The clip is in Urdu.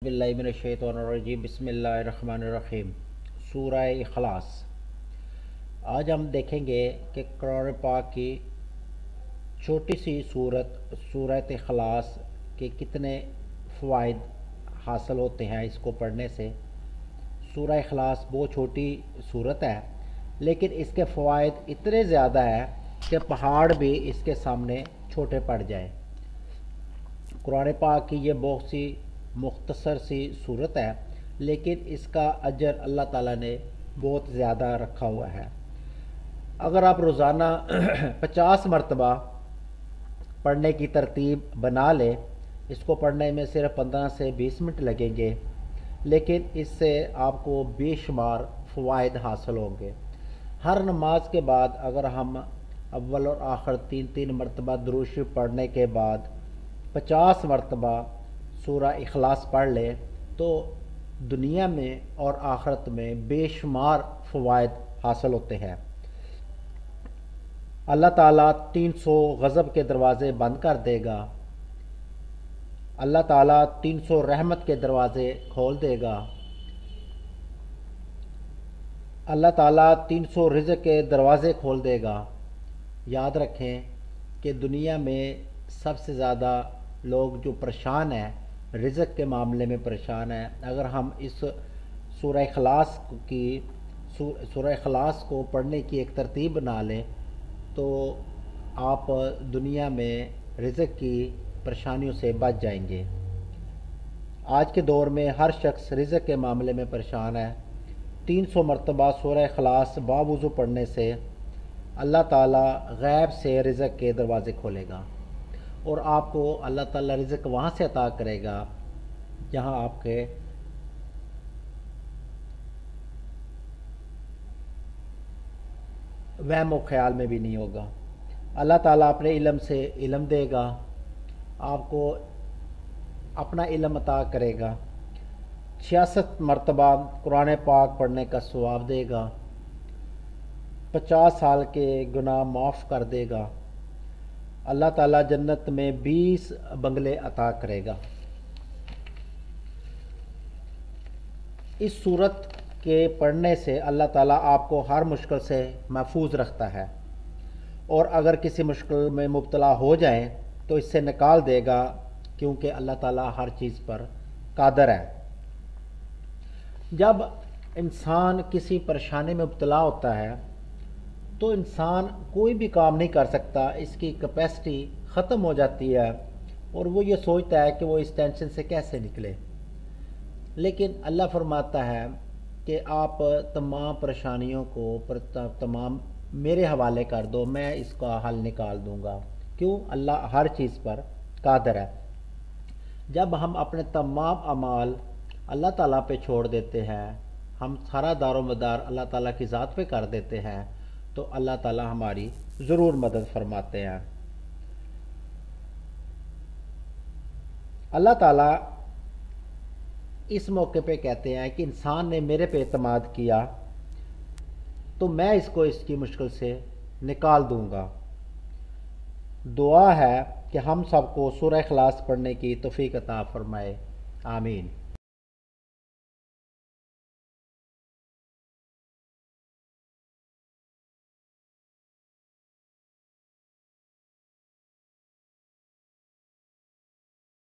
باللہ من الشیطان الرجیم بسم اللہ الرحمن الرحیم سورہ اخلاص۔ آج ہم دیکھیں گے کہ قرآن پاک کی چھوٹی سی سورہ اخلاص کے کتنے فوائد حاصل ہوتے ہیں اس کو پڑھنے سے۔ سورہ اخلاص بہت چھوٹی سورت ہے لیکن اس کے فوائد اتنے زیادہ ہیں کہ پہاڑ بھی اس کے سامنے چھوٹے پڑ جائیں۔ قرآن پاک کی یہ بہت سی مختصر سی صورت ہے لیکن اس کا اجر اللہ تعالیٰ نے بہت زیادہ رکھا ہوا ہے۔ اگر آپ روزانہ 50 مرتبہ پڑھنے کی ترتیب بنا لیں، اس کو پڑھنے میں صرف 15 سے 20 منٹ لگیں گے لیکن اس سے آپ کو بے شمار فوائد حاصل ہوں گے۔ ہر نماز کے بعد اگر ہم اول اور آخر 3 مرتبہ درود شریف پڑھنے کے بعد 50 مرتبہ سورہ اخلاص پڑھ لے تو دنیا میں اور آخرت میں بے شمار فوائد حاصل ہوتے ہیں۔ اللہ تعالیٰ 300 غضب کے دروازے بند کر دے گا، اللہ تعالیٰ 300 رحمت کے دروازے کھول دے گا، اللہ تعالیٰ 300 رزق کے دروازے کھول دے گا۔ یاد رکھیں کہ دنیا میں سب سے زیادہ لوگ جو پریشان ہیں، رزق کے معاملے میں پریشان ہیں۔ اگر ہم اس سورہ اخلاص کو پڑھنے کی ایک ترتیب بنا لیں تو آپ دنیا میں رزق کی پریشانیوں سے بچ جائیں گے۔ آج کے دور میں ہر شخص رزق کے معاملے میں پریشان ہے۔ 300 مرتبہ سورہ اخلاص باوضو پڑھنے سے اللہ تعالیٰ غیب سے رزق کے دروازے کھولے گا اور آپ کو اللہ تعالیٰ رزق وہاں سے عطا کرے گا جہاں آپ کے وہم و خیال میں بھی نہیں ہوگا۔ اللہ تعالیٰ اپنے علم سے علم دے گا، آپ کو اپنا علم عطا کرے گا، 66 مرتبہ قرآن پاک پڑھنے کا ثواب دے گا، 50 سال کے گناہ معاف کر دے گا، اللہ تعالیٰ جنت میں 20 بنگلے عطا کرے گا۔ اس صورت کے پڑھنے سے اللہ تعالیٰ آپ کو ہر مشکل سے محفوظ رکھتا ہے اور اگر کسی مشکل میں مبتلا ہو جائیں تو اس سے نکال دے گا کیونکہ اللہ تعالیٰ ہر چیز پر قادر ہے۔ جب انسان کسی پریشانی میں مبتلا ہوتا ہے تو انسان کوئی بھی کام نہیں کر سکتا، اس کی کیپیسٹی ختم ہو جاتی ہے اور وہ یہ سوچتا ہے کہ وہ اس ٹینشن سے کیسے نکلے۔ لیکن اللہ فرماتا ہے کہ آپ تمام پریشانیوں کو تمام میرے حوالے کر دو، میں اس کا حل نکال دوں گا۔ کیوں؟ اللہ ہر چیز پر قادر ہے۔ جب ہم اپنے تمام اعمال اللہ تعالیٰ پہ چھوڑ دیتے ہیں، ہم سارا دار و مدار اللہ تعالیٰ کی ذات پہ کر دیتے ہیں تو اللہ تعالیٰ ہماری ضرور مدد فرماتے ہیں۔ اللہ تعالیٰ اس موقع پہ کہتے ہیں کہ انسان نے میرے پہ اعتماد کیا تو میں اس کو اس کی مشکل سے نکال دوں گا۔ دعا ہے کہ ہم سب کو سورہ اخلاص پڑھنے کی توفیق عطا فرمائے، آمین۔